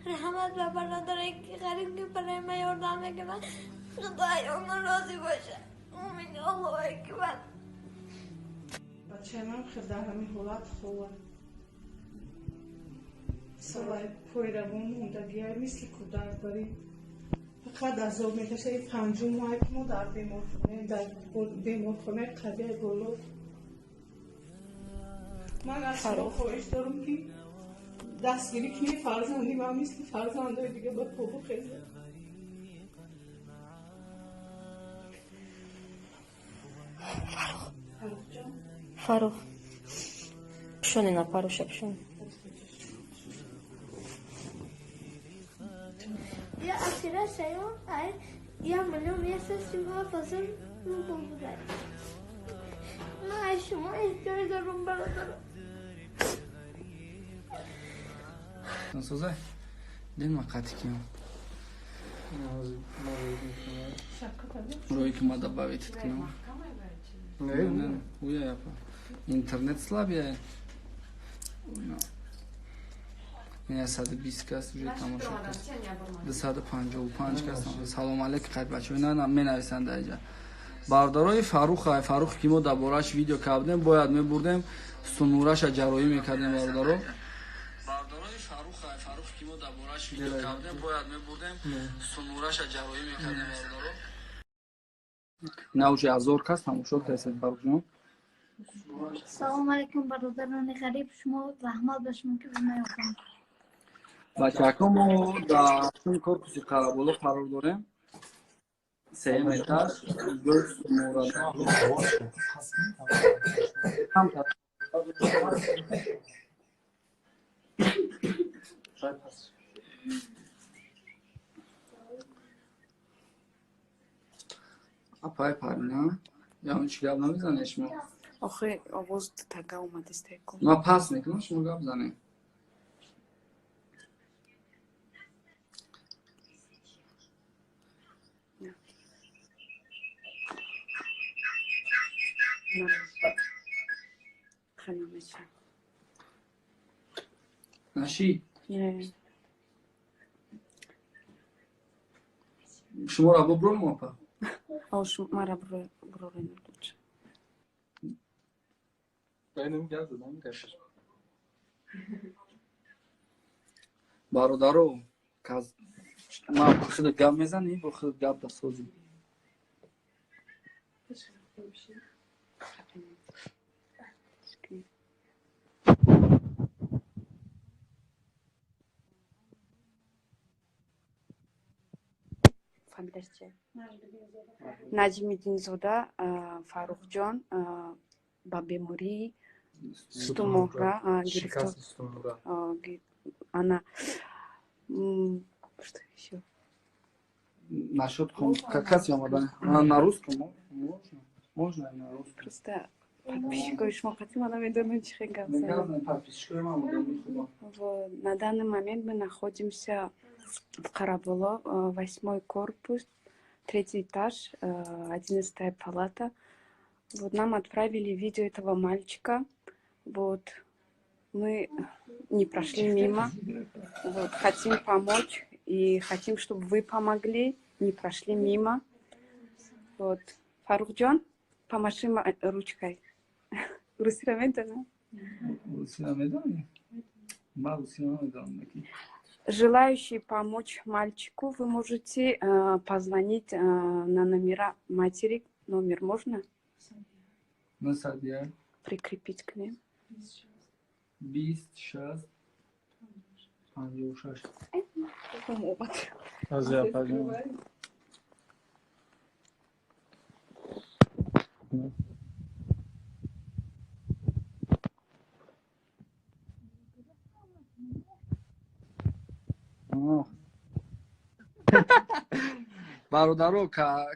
رحمت و برادرایی که غریب که برای من یاردم میکنن خدای اون راضی باشه. امین الله اکبر. بچه من خیلی در همین حالت خوبه سوای پویرمون موندگی های مثل کودک داریم فقط از آب میکشه این 5 ماه که ما در بیمارخانه قویه گلو من از شما خواهش دارم که دستگیری کنی فرزندی من مثل فرزندهای دیگه به پا بخیزه فاروق پشون اینا پاروشه پشون یا اصیره شیون یا ملیون یه سستی ما فضل رو بمونه من شما احتیاج دارم برادرم نسوزه دین ما قطع کیم روی که ما دبا بیتید کنم نه اویا یپا اینترنت слабее این 120 کس روی تماشا کرد 255 کس سلام علیک خیر بچه نه می نویسند اینجا باردارای فاروق که ما دربارش ویدیو کردیم باید می بردیم سنورش جراحی میکردیم باردارو فاروق که ما دربارش ویدیو کردیم باید می بردیم سنورش جراحی میکردیم باردارو نه اوج 1000 کس تماشا کرد فاروق جان سلام علیکم برادران غریب شما زحمت بشمون که بنا یافتم بچه‌کامو در چون کورپوس قرابولو قرار داریم 3 етаж گوش مورد هم اپای پارنا یا اون چیکار نمی‌زنه شما آخه آواز تگه اومد استیکو ما پاس میکنم شما گپ زنید نشی شما را ببرم ماپا شما را برو نمیدونچه بینم گپ زدم کشش برادرو کاز ما خود گپ میزنی با خود گپ دسوزی فامیلش چیه؟ نجمیدینزاده فاروق جان با بیماری стомора شکست стомора она что еще насчет как ямадан на русском можно на русском просто подписчиков шмо хотим она медону на данный момент мы находимся в Карабуло 8-й корпус 3-й этаж 11-я палата. Вот нам отправили видео этого мальчика. Вот мы не прошли мимо. Вот хотим помочь и хотим, чтобы вы помогли. Не прошли мимо. Вот Фарухджон, помаши ручкой. Русирамедана? Русирамедана? Ма русирамедана. Желающие помочь мальчику, вы можете позвонить на номера матери. Номер можно? Прикрепить к ним. 26 56 برادرو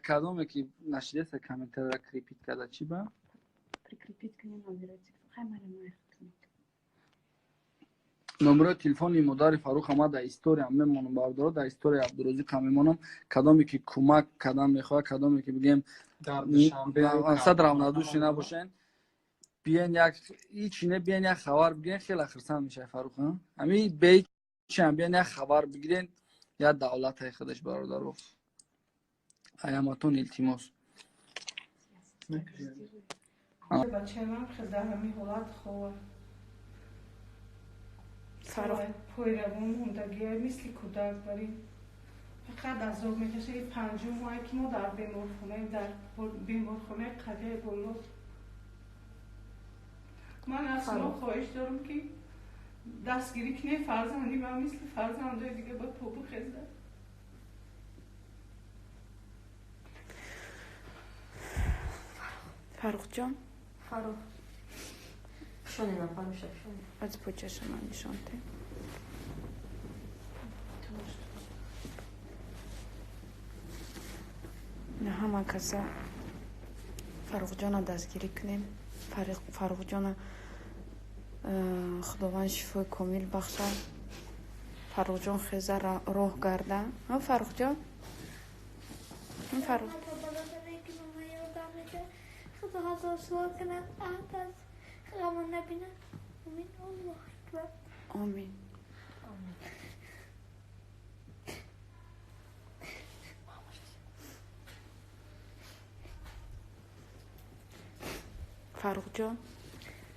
کدومه که نشریه کامنتر را کریپیت کرده چی با؟ Прикрепить к ним номер телефона. номерои телефони модари Фарух ама дар история мемонам бардора дар история Абдурозиқ мемонам кадоме ки кӯмак кардан мехоҳад кадоме ки бигем 192 набошен биен як ичине биен як хабар бигем хеле хирсанд мешавад Фарух ҳамин бе چند بیان یه خبر بگیرین یا دولت های خودش برادر ایامتون التماس بچه من خدا همی حالت خواه فاروق پایرمون موندگی مثل کودک بریم فقط از او میکشه این پنجم ماهی که ما در بیمارخانه قده بولو من از شما خواهش دارم که دستگیری کنه فرزندی من مثل فرزندای دیگه با پا بخزه فاروق جان فاروق شونینا فاروق شونی از پوچش من نشانته نه همه کسا فاروق جان دستگیری کنیم فاروق جان خداوند شفای کامل بخشه فاروق جان خیزه راه گرده ها فاروق جان این فاروق خدا هزار سوال کنم عهد از غم نبینم امین الله اکبر آمین فاروق جان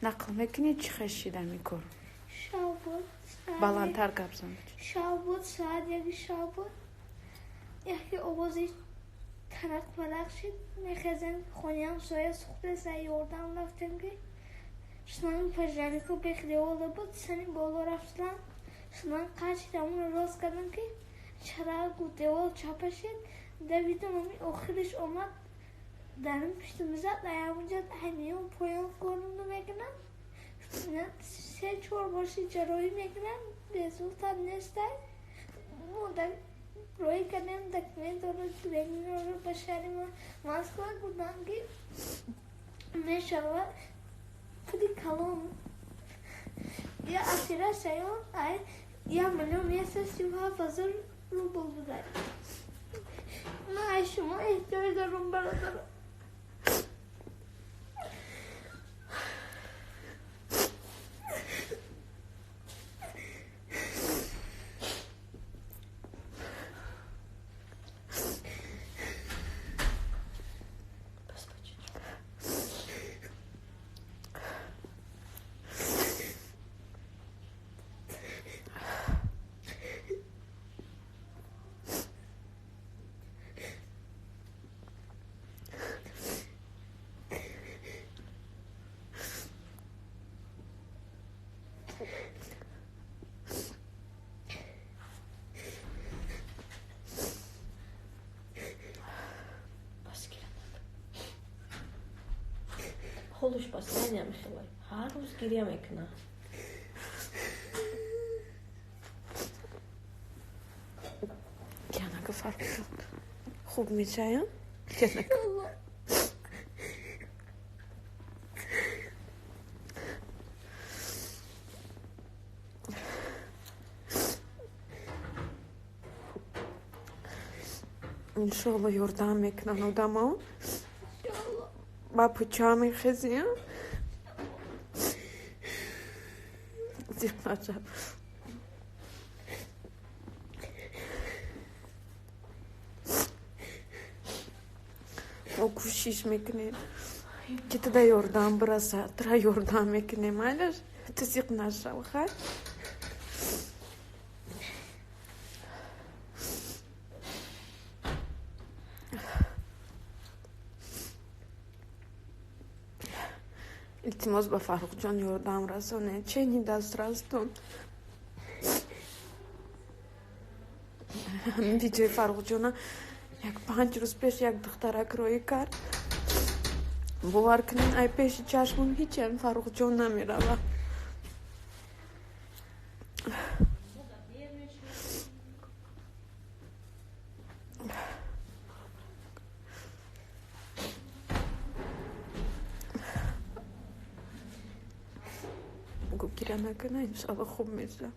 نقل میکنی چی خشیده میکن شب بود بلندتر گپ زن شب بود ساعت یکی شب بود یکی آوازی تنق ملق شد میخزن خونی هم سایه سخته سیاردم رفتم که شنان پجرمی که بخیده اوله بود سنی بالا رفتن شنان قرشیدم اون راست کردم که چرا گود دیوال چاپه شد دویدم امی آخرش آمد درم پشتم زد اونجا همه اون پایان کنم میکنم سه چهار باشی جرایی میکنم رزولتات نیسته مدر روی کردم دکمه داره گرینی رو بشاری ماسکو بودم که میشود خودی کلام یا اصیره شیون یا ملیون یه سیستم ها فضل رو بودن من شما احتیاج دارم برادرم خودش بس نمیخوای هر روز گریه میکنه که فرق خوب میشه که انشالله یردم میکنن آدم ها با پوچه میخزیم زیبا شد ما کوشش میکنیم که تا یردم برسه تا یردم میکنیم حالش تسیق نشه بخیر التماس به فاروق جان یردم رسانه چنین دست رستون همین ویدیوی فاروق جان یک 5 روز پیش یک دخترک روی کرد باور کنین ای پیش چشمم هیچ هم فاروق جان نمیره گیره نکنه انشالله خوب میشه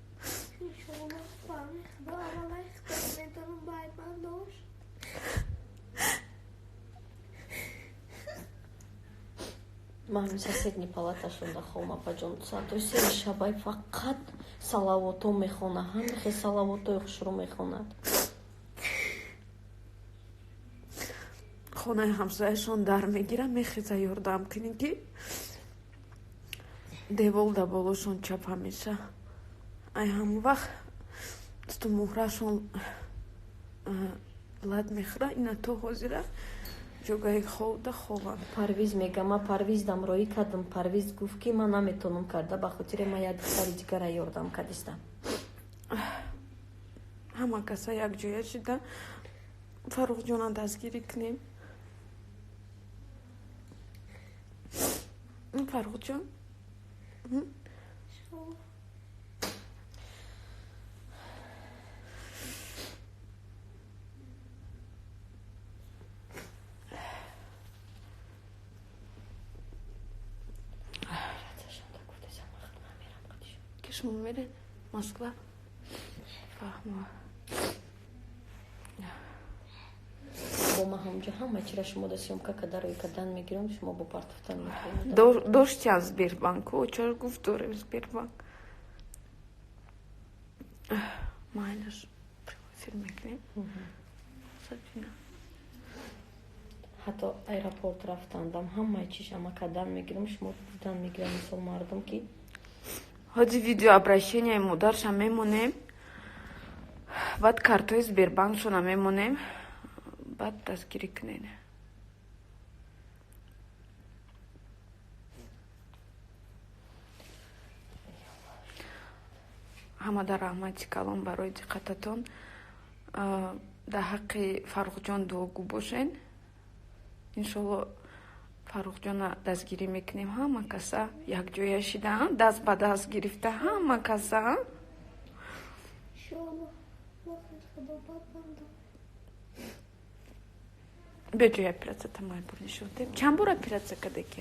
انشالله فهمی خدا اولای خدا میدارم باید من داشت Мама соседний палаташында холмапаҷон садоси шабай фақат салавото мехона, ҳамахе салавотои хушрӯ мехонад. хонаи ҳамсояшон дар мегира, мехеза ёрдам кунӣ ки девол да болошон чапа меша. ай ҳамон вақт дусту муҳрашон лад мехӯра, ина то ҳозира ҷогаи ховда ховам. Парвиз мегам, ма Парвиздам роӣ кардам. Парвиз гуфт ки ман наметонам карда, ба хотире ма як духтари дигара ёрдам кардистам. ҳама каса якҷоя шида Фаррухҷона дастгирӣ кунем. Фаррухҷон кишмон мере Москва фаҳмо бо ма ҳамҷо ҳама чира шумо да съёмка карда роӣ кардан мегирам, шумо бо партофтан метавонед. доштян Сбербанку чор гуфт дорем Сбербанк. Майнаш эфир мекунем. ҳатто аэропорт рафтандам ҳамаи чишама кардан мегирам, шумо дидан мегирам. мисол мардум ки ҳоҷи видео обращение модарша мемонем, баъд картои Сбербанкшона мемонем, баъд дастгирӣ кунем. ҳамада раҳмати калон барои диққататон. дар ҳаққи Фаррухҷон дуогӯ бошен. иншолло Фаррухҷона дастгирӣ мекунем. ҳама каса якҷоя шида, даст ба даст гирифта, ҳама каса беҷои оператсията майбур нишон дем. чанд бор оператсия кардаки?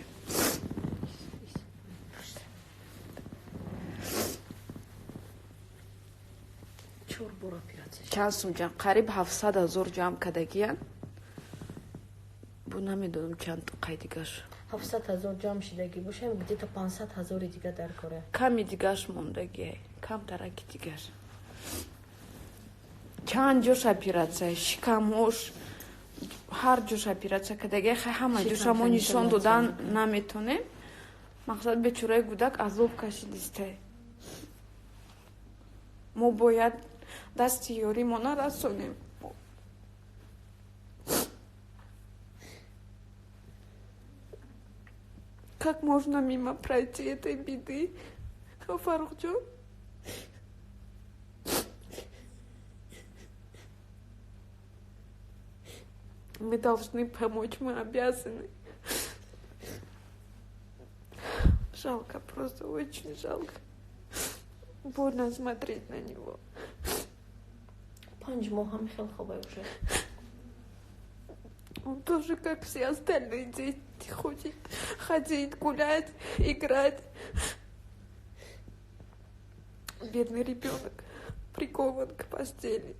4 бор оператсия. чанд сум ҷам? қариб 700 000 ҷам кардагиян. бу намедонам чанд қайдигаш. 700 000 ҷамъ шидаги бошем, где-то 500 000 дига дар кора. ками дигаш мондагия, камтараки дигаш. чанд ҷош оператсия, шикамош, ҳар ҷош оператсия кардагия, ҳама ҷоша мо нишон додан наметонем. мақсад бечораи гудак азоб кашидистай. мо бояд дасти ёримона расонем. как можно мимо пройти этой беды, Фаррухҷон? мы должны помочь, мы обязаны. жалко, просто очень жалко. больно смотреть на него. 5 моҳ ҳам хел хобай уже. Он тоже, как все остальные дети, хочет ходить, гулять, играть. Бедный ребенок прикован к постели.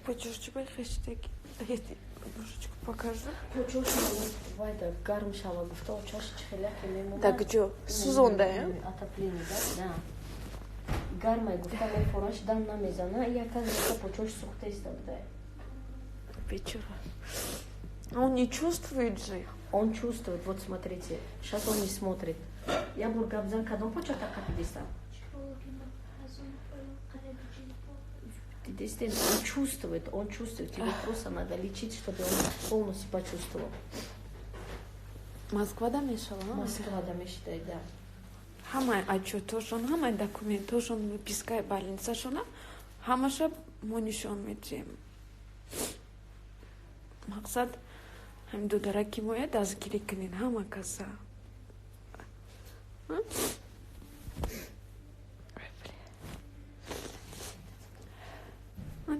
Почёшчик хэштеги. Я тебе немножечко покажу. Вайда гарм шава гуфта очаш хелаки мемона. Так ҷо сӯзонда отопление да. Гармай гуфта мефораш дан намезана, яказ гуфта почош сухта истада. Вечера. Он не чувствует же. Он чувствует, вот смотрите. Сейчас он не смотрит. Я бургабзан кадом почата капидиста. Он чувствует, тебе просто надо лечить, чтобы он полностью почувствовал. Москва да мешала? Москва да мешала, да. ҳамаи отчётошон, ҳамаи документошон, выпискаи больницашона, ҳамаша мо нишон медиҳем. мақсад ҳамин дудараки моя дастгирӣ кунин ҳама каса.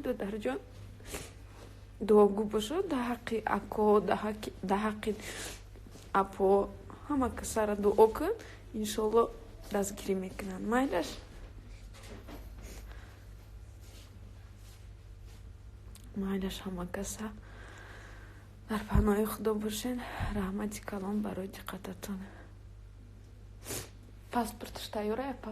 дударҷон дуогӯ бошо дар ҳаққи ако, дар ҳаққи апо ҳама касара дуо кун, иншолло дастгирӣ мекунанд. Майлаш? майлаш ҳама каса дар паноҳи худо бошен. Раҳмати калон барои диққататон. Паспортиш тайёр апа?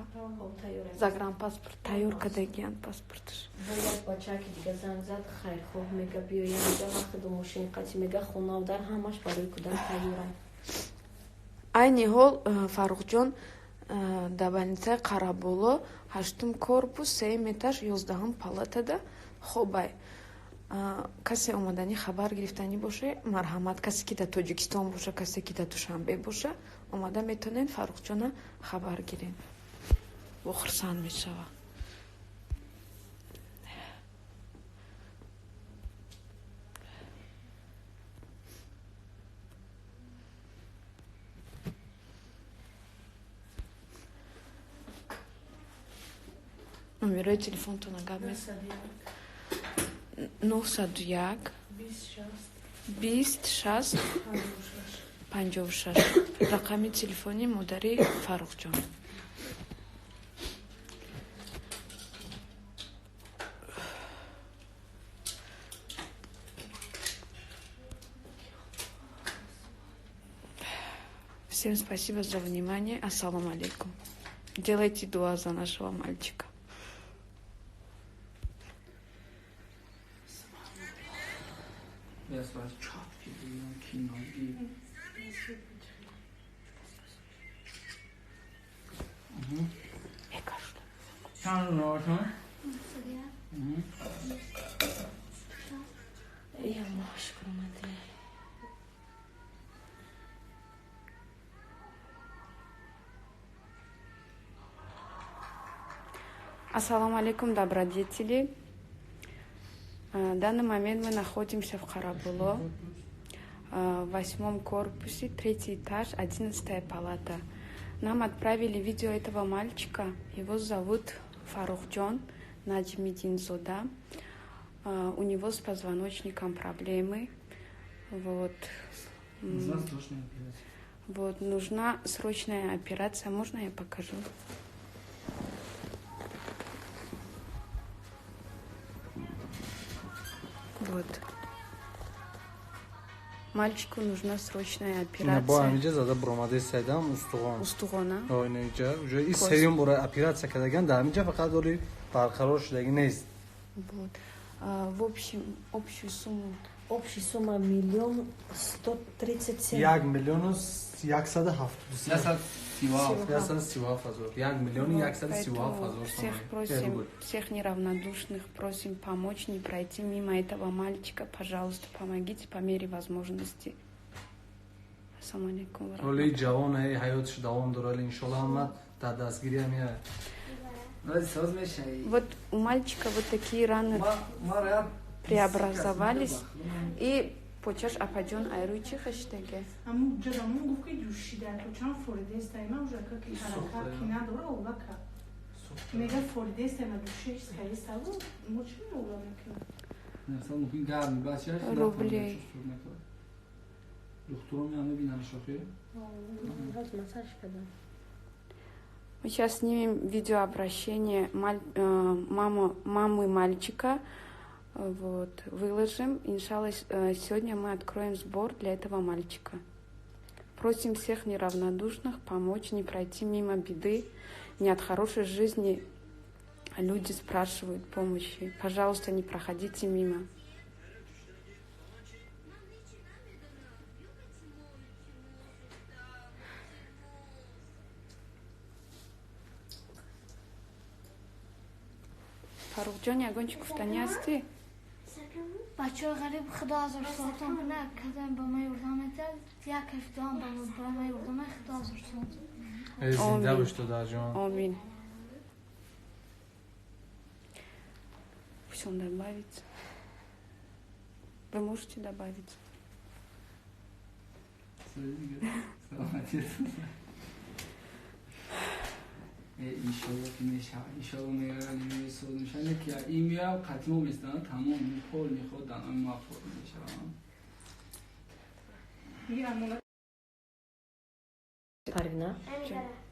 Загранпаспорт тайёр кардагиян паспортиш. Бояд бачаки дига занг зад, хайрхоҳ мега биёям иҷа вақти ду мошини қати мега хонавдар ҳамаш барои кӯдак тайёрай. Айни ҳол Фаррухҷон дар больницаи Қараболо 8 корпус 3 этаж 11 палатада хобай. касе омадани хабар гирифтанӣ боше, марҳамат, касе ки дар Тоҷикистон боша, касе ки дар Душанбе боша, омада метонен Фаррухҷона хабар гирен. Во хурсанд мешава. номерои телефонтона гап мезан. 901 26 56 рақами телефони модари Фаррухҷон. Всем спасибо за внимание. Ассаламу алейкум. Делайте дуа за нашего мальчика. Biraz var çat gibi, kino gibi. Sen ne olsun? Я машкру мадре. Ассаламу алейкум, добродетели. В данный момент мы находимся в Қараболо, в 8 корпусе, 3 этаж, 11 палата. Нам отправили видео этого мальчика. Его зовут Фаррухҷон Наҷмиддинзода. У него с позвоночником проблемы. Вот, нужна срочная операция. Можно я покажу? Вот. Мальчику нужна срочная операция. Бо амиҷа зада буромадаи сайдам устуғон. Устуғона. Ойнаиҷа. Уже ин сериум бора операция кардаган, да амиҷа фақат доли барқарор шудаги нест. Вот. В общем, общую сумму. Общая сумма 1 137 000. 1 миллион 170 137,000. 1 миллион 137,000. Всех просим, всех неравнодушных просим помочь, не пройти мимо этого мальчика. Пожалуйста, помогите по мере возможности. Ассаламу алейкум. Роли ҷавонаи ҳаётиш давом дорад, иншоллаҳ ҳамат дар дастгирӣ меояд. Вот у мальчика вот такие раны преобразовались. И почаш апаҷон айруичи хаштаге. Аму ҷадамон гуфт ки ҷӯшида, то чанд форидест айма уже ки ҳаракат ки надора улака. Мега форидест айма ҷӯшиш кайсаву, мо чӣ меола мекунем? Насал мумкин гарми бачаш. Рублей. Духтуром я мебинам шохе. Раз массаж кадам. Мы сейчас снимем видеообращение мамы мальчика. Вот, выложим. Иншаллах, сегодня мы откроем сбор для этого мальчика. Просим всех неравнодушных помочь, не пройти мимо беды. Не от хорошей жизни люди спрашивают помощи. Пожалуйста, не проходите мимо. Фаррухҷон, ягончик гуфтанӣ ҳастӣ? بچه غریب خدا هزار سلطان کنه کدام با ما یردم میتر یک افتان با ما یردم خدا هزار سلطان زنده باش تو در جان. آمین. Пусть он добавится. Вы можете добавить? иншалло мегарани созмишане ки имя қатмо местанад тамом михол миход данам мавфуқ мешавам یه امانت Карина. Амидара.